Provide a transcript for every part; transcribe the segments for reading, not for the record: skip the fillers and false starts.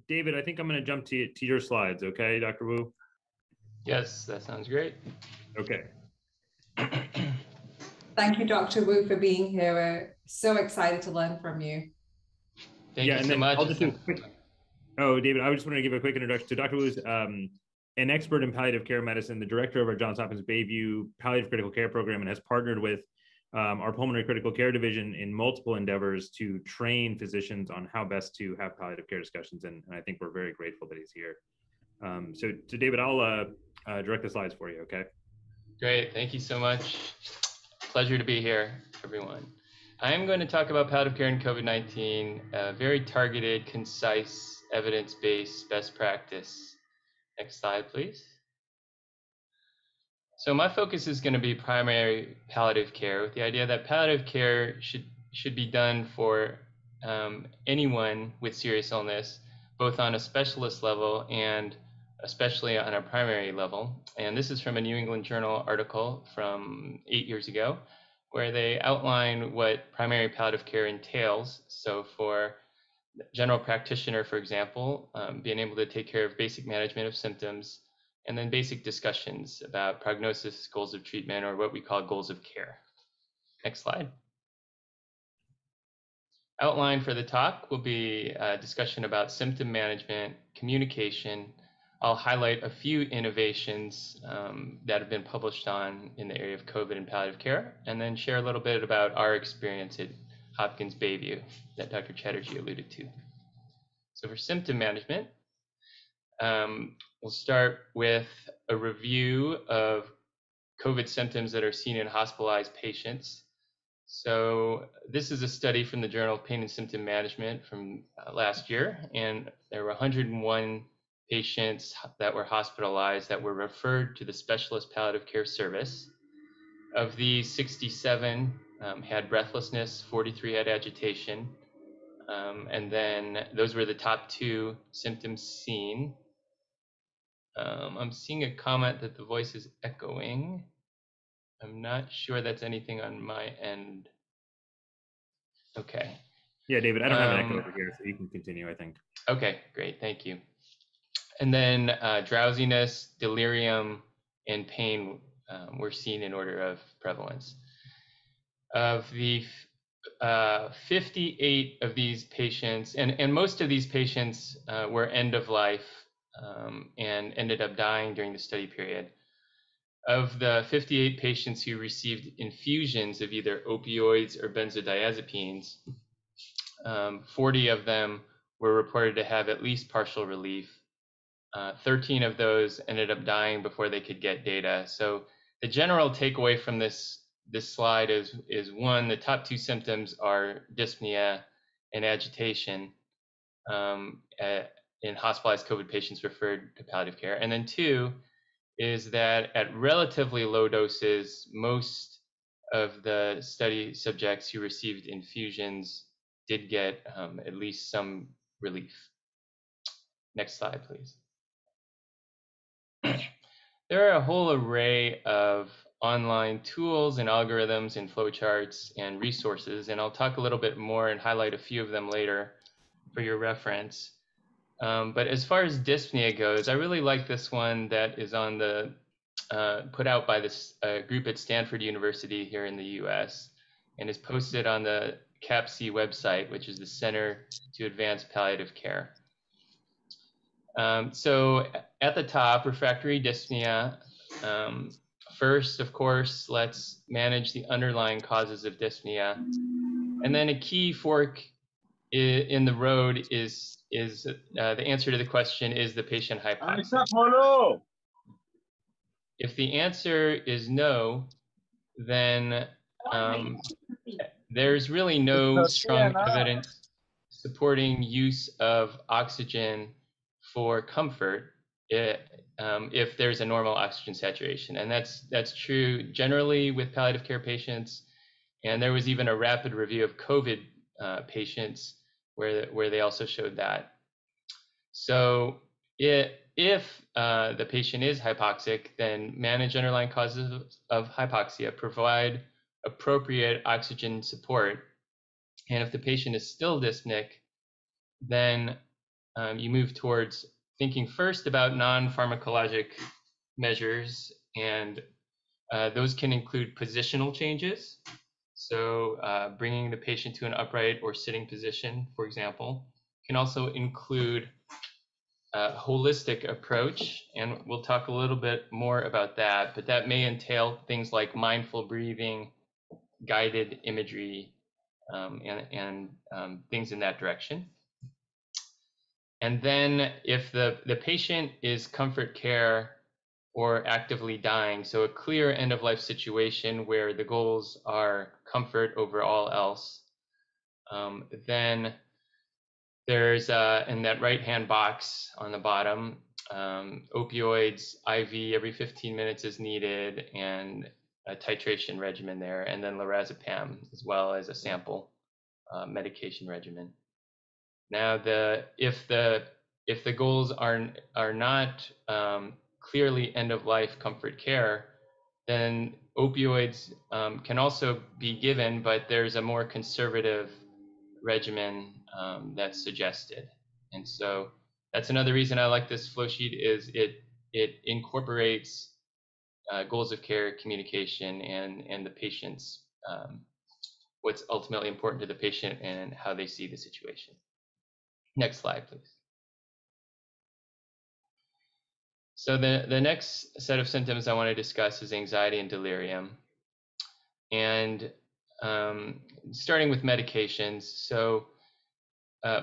David, I think I'm going to jump to your slides. Okay, Dr. Wu? Yes, that sounds great. Okay. Thank you, Dr. Wu, for being here. We're so excited to learn from you. Thank you so much. I'll just do a quick, David, I just want to give a quick introduction. So Dr. Wu is an expert in palliative care medicine, the director of our Johns Hopkins Bayview Palliative Critical Care Program, and has partnered with our pulmonary critical care division in multiple endeavors to train physicians on how best to have palliative care discussions. And I think we're very grateful that he's here. So David, I'll direct the slides for you, okay? Great, thank you so much. Pleasure to be here, everyone. I'm going to talk about palliative care and COVID-19, a very targeted, concise, evidence-based best practice. Next slide, please. So my focus is going to be primary palliative care, with the idea that palliative care should be done for anyone with serious illness, both on a specialist level and especially on a primary level. And this is from a New England Journal article from 8 years ago, where they outline what primary palliative care entails. So for general practitioner, for example, being able to take care of basic management of symptoms, and then basic discussions about prognosis, goals of treatment, or what we call goals of care. Next slide. Outline for the talk will be a discussion about symptom management, communication. I'll highlight a few innovations that have been published in the area of COVID and palliative care, and then share a little bit about our experience at Hopkins Bayview that Dr. Chatterjee alluded to. So for symptom management, we'll start with a review of COVID symptoms that are seen in hospitalized patients. So this is a study from the Journal of Pain and Symptom Management from last year, and there were 101 patients that were hospitalized that were referred to the specialist palliative care service. Of these, 67 had breathlessness, 43 had agitation, and then those were the top 2 symptoms seen. I'm seeing a comment that the voice is echoing. I'm not sure that's anything on my end. Okay. Yeah, David, I don't have an echo over here, so you can continue, I think. Okay, great, thank you. And then drowsiness, delirium, and pain were seen in order of prevalence. Of the 58 of these patients, and most of these patients were end of life and ended up dying during the study period. Of the 58 patients who received infusions of either opioids or benzodiazepines, 40 of them were reported to have at least partial relief. 13 of those ended up dying before they could get data. So the general takeaway from this slide is one, the top 2 symptoms are dyspnea and agitation in hospitalized COVID patients referred to palliative care. And then 2 is that at relatively low doses, most of the study subjects who received infusions did get at least some relief. Next slide, please. There are a whole array of online tools and algorithms and flowcharts and resources, and I'll talk a little bit more and highlight a few of them later for your reference. But as far as dyspnea goes, I really like this one that is on the put out by this group at Stanford University here in the US, and is posted on the CAPC website, which is the Center to Advance Palliative Care. So at the top, refractory dyspnea. First, of course, let's manage the underlying causes of dyspnea. And then a key fork in the road is the answer to the question, is the patient hypoxic? If the answer is no, then there's really no strong evidence supporting use of oxygen for comfort if there's a normal oxygen saturation. And that's true generally with palliative care patients. And there was even a rapid review of COVID patients where they also showed that. So if the patient is hypoxic, then manage underlying causes of hypoxia, provide appropriate oxygen support. And if the patient is still dyspneic, then you move towards thinking first about non-pharmacologic measures, and those can include positional changes. So bringing the patient to an upright or sitting position, for example, can also include a holistic approach, and we'll talk a little bit more about that, but that may entail things like mindful breathing, guided imagery, and things in that direction. And then if the patient is comfort care or actively dying, so a clear end-of-life situation where the goals are comfort over all else, then there's in that right-hand box on the bottom, opioids, IV every 15 minutes is needed, and a titration regimen there, and then lorazepam as well as a sample medication regimen. Now, if the goals are not clearly end-of-life comfort care, then opioids can also be given, but there's a more conservative regimen that's suggested. And so that's another reason I like this flow sheet, is it incorporates goals of care, communication, and the patient's what's ultimately important to the patient and how they see the situation. Next slide, please. So the next set of symptoms I want to discuss is anxiety and delirium. And starting with medications. So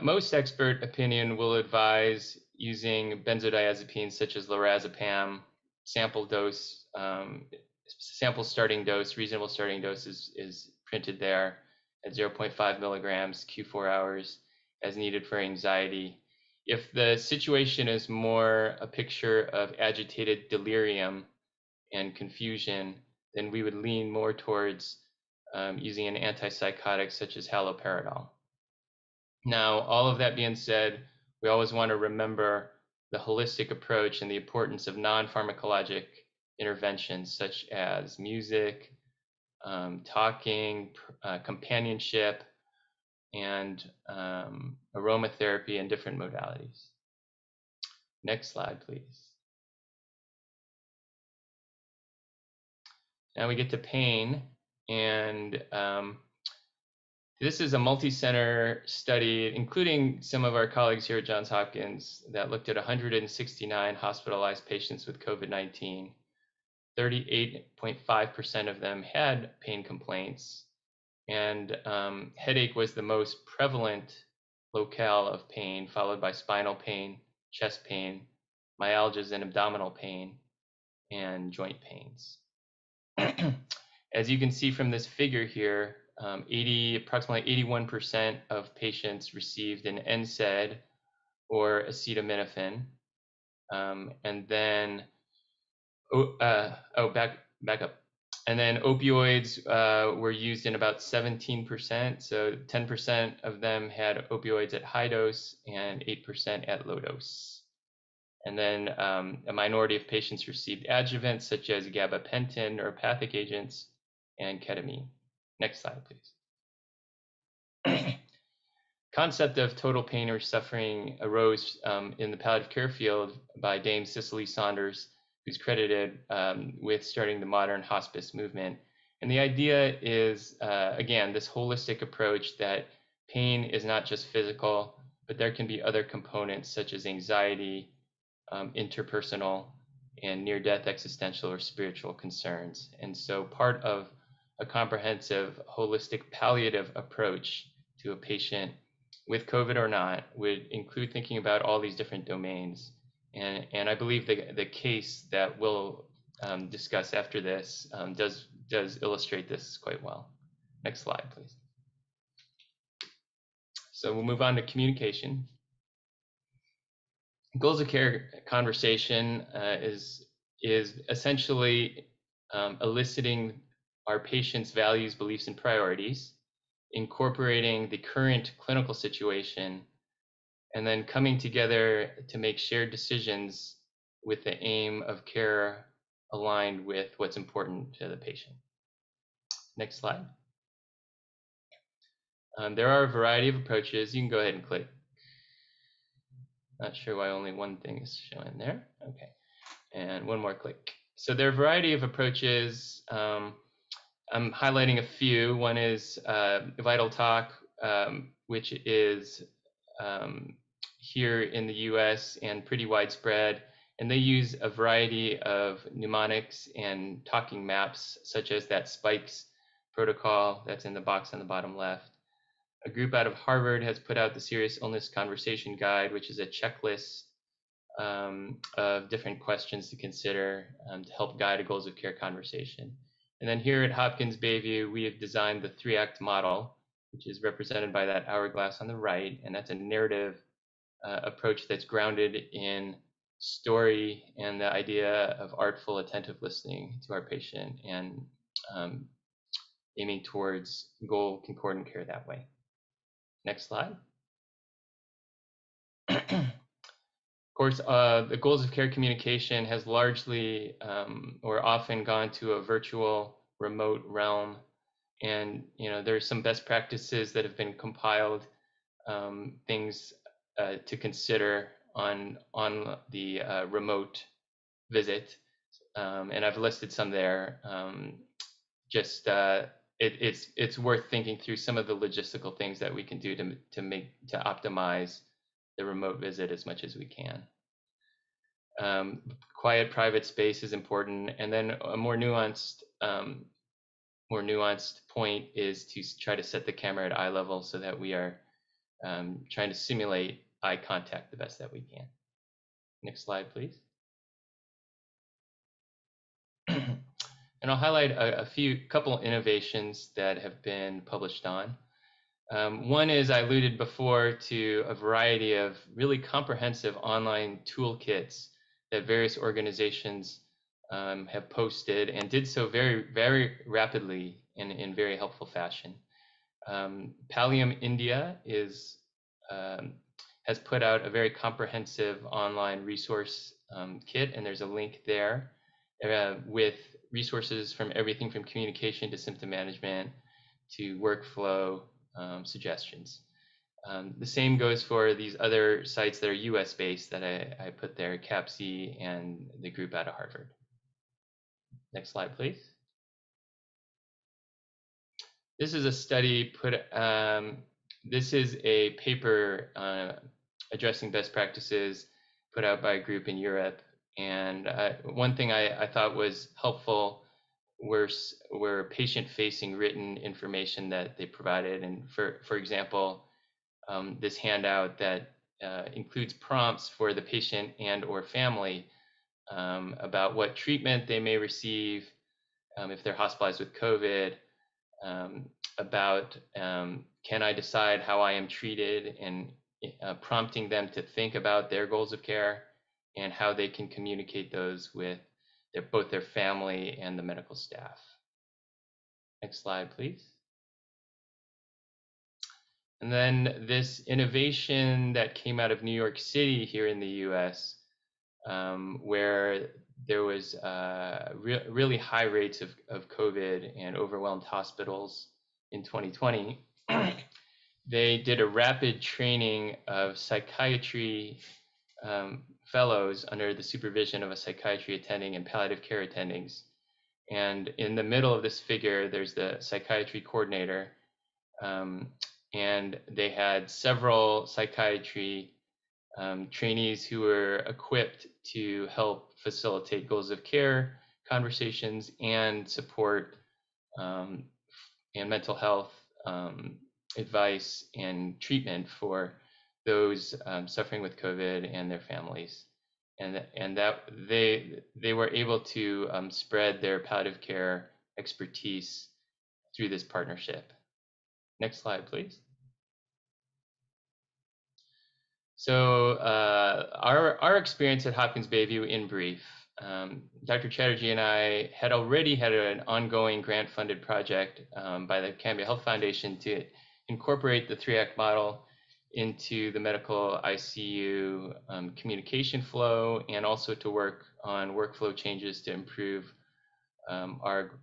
most expert opinion will advise using benzodiazepines such as lorazepam, sample starting dose, reasonable starting dose is printed there at 0.5 milligrams Q4 hours as needed for anxiety. If the situation is more a picture of agitated delirium and confusion, then we would lean more towards using an antipsychotic such as haloperidol. Now, all of that being said, we always want to remember the holistic approach and the importance of non-pharmacologic interventions such as music, talking, companionship, and aromatherapy and different modalities. Next slide, please. Now we get to pain, and this is a multi-center study, including some of our colleagues here at Johns Hopkins, that looked at 169 hospitalized patients with COVID-19. 38.5% of them had pain complaints, and headache was the most prevalent locale of pain, followed by spinal pain, chest pain, myalgias and abdominal pain, and joint pains. As you can see from this figure here, approximately 81% of patients received an NSAID or acetaminophen, and then back up. And then opioids were used in about 17%. So 10% of them had opioids at high dose and 8% at low dose. And then a minority of patients received adjuvants such as gabapentin, neuropathic agents, and ketamine. Next slide, please. Concept of total pain or suffering arose in the palliative care field by Dame Cicely Saunders, who's credited with starting the modern hospice movement. And the idea is, again, this holistic approach that pain is not just physical, but there can be other components such as anxiety, interpersonal, and near-death existential or spiritual concerns. And so part of a comprehensive, holistic palliative approach to a patient with COVID or not would include thinking about all these different domains. And I believe the case that we'll discuss after this does illustrate this quite well. Next slide, please. So we'll move on to communication. Goals of care conversation is essentially eliciting our patients' values, beliefs, and priorities, incorporating the current clinical situation, and then coming together to make shared decisions with the aim of care aligned with what's important to the patient. Next slide. There are a variety of approaches. You can go ahead and click. Not sure why only one thing is showing there. Okay, and one more click. So there are a variety of approaches. I'm highlighting a few. One is Vital Talk, which is here in the US and pretty widespread. And they use a variety of mnemonics and talking maps, such as that SPIKES protocol that's in the box on the bottom left. A group out of Harvard has put out the Serious Illness Conversation Guide, which is a checklist of different questions to consider to help guide a goals of care conversation. And then here at Hopkins Bayview, we have designed the 3-act model, which is represented by that hourglass on the right. And that's a narrative approach that's grounded in story and the idea of artful, attentive listening to our patient and aiming towards goal concordant care that way. Next slide. Of course, the goals of care communication has largely or often gone to a virtual remote realm. And there's some best practices that have been compiled, things to consider on the remote visit. And I've listed some there. It's worth thinking through some of the logistical things that we can do to optimize the remote visit as much as we can. Quiet, private space is important, and then a more nuanced point is to try to set the camera at eye level so that we are trying to simulate eye contact the best that we can. Next slide, please. And I'll highlight a couple innovations that have been published on. One is I alluded before to a variety of really comprehensive online toolkits that various organizations have posted and did so very, very rapidly and in very helpful fashion. Pallium India has put out a very comprehensive online resource kit, and there's a link there with resources from everything from communication to symptom management to workflow suggestions. The same goes for these other sites that are US based that I put there, CAPC and the group out of Harvard. Next slide, please. This is a study this is a paper addressing best practices put out by a group in Europe. And one thing I thought was helpful were patient-facing written information that they provided. And for example, this handout that includes prompts for the patient and or family about what treatment they may receive if they're hospitalized with COVID, about can I decide how I am treated, and prompting them to think about their goals of care and how they can communicate those with both their family and the medical staff. Next slide, please. And then this innovation that came out of New York City here in the US, where there was really high rates of COVID and overwhelmed hospitals in 2020, they did a rapid training of psychiatry fellows under the supervision of a psychiatry attending and palliative care attendings. And in the middle of this figure, there's the psychiatry coordinator. And they had several psychiatry trainees who were equipped to help facilitate goals of care conversations and support and mental health advice and treatment for those suffering with COVID and their families. And that they were able to spread their palliative care expertise through this partnership. Next slide, please. So our experience at Hopkins Bayview in brief, Dr. Chatterjee and I had already had an ongoing grant-funded project by the Cambia Health Foundation to incorporate the 3-act model into the medical ICU communication flow, and also to work on workflow changes to improve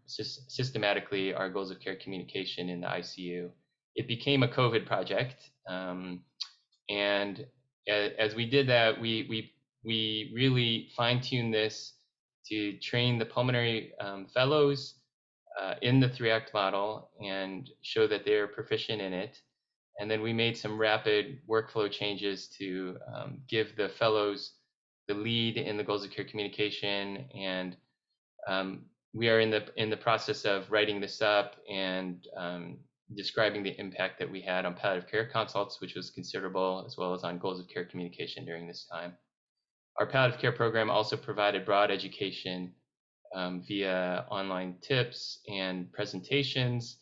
systematically our goals of care communication in the ICU. It became a COVID project, and as we did that, we really fine-tuned this to train the pulmonary fellows in the 3-act model and show that they're proficient in it. And then we made some rapid workflow changes to give the fellows the lead in the goals of care communication. And we are in the process of writing this up and describing the impact that we had on palliative care consults, which was considerable, as well as on goals of care communication during this time. Our palliative care program also provided broad education via online tips and presentations,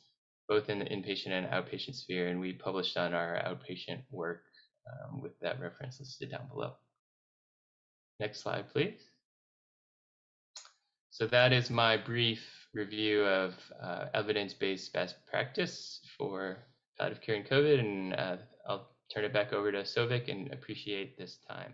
both in the inpatient and outpatient sphere, and we published on our outpatient work with that reference listed down below. Next slide, please. So that is my brief review of evidence-based best practice for palliative care in COVID, and I'll turn it back over to Sovik and appreciate this time.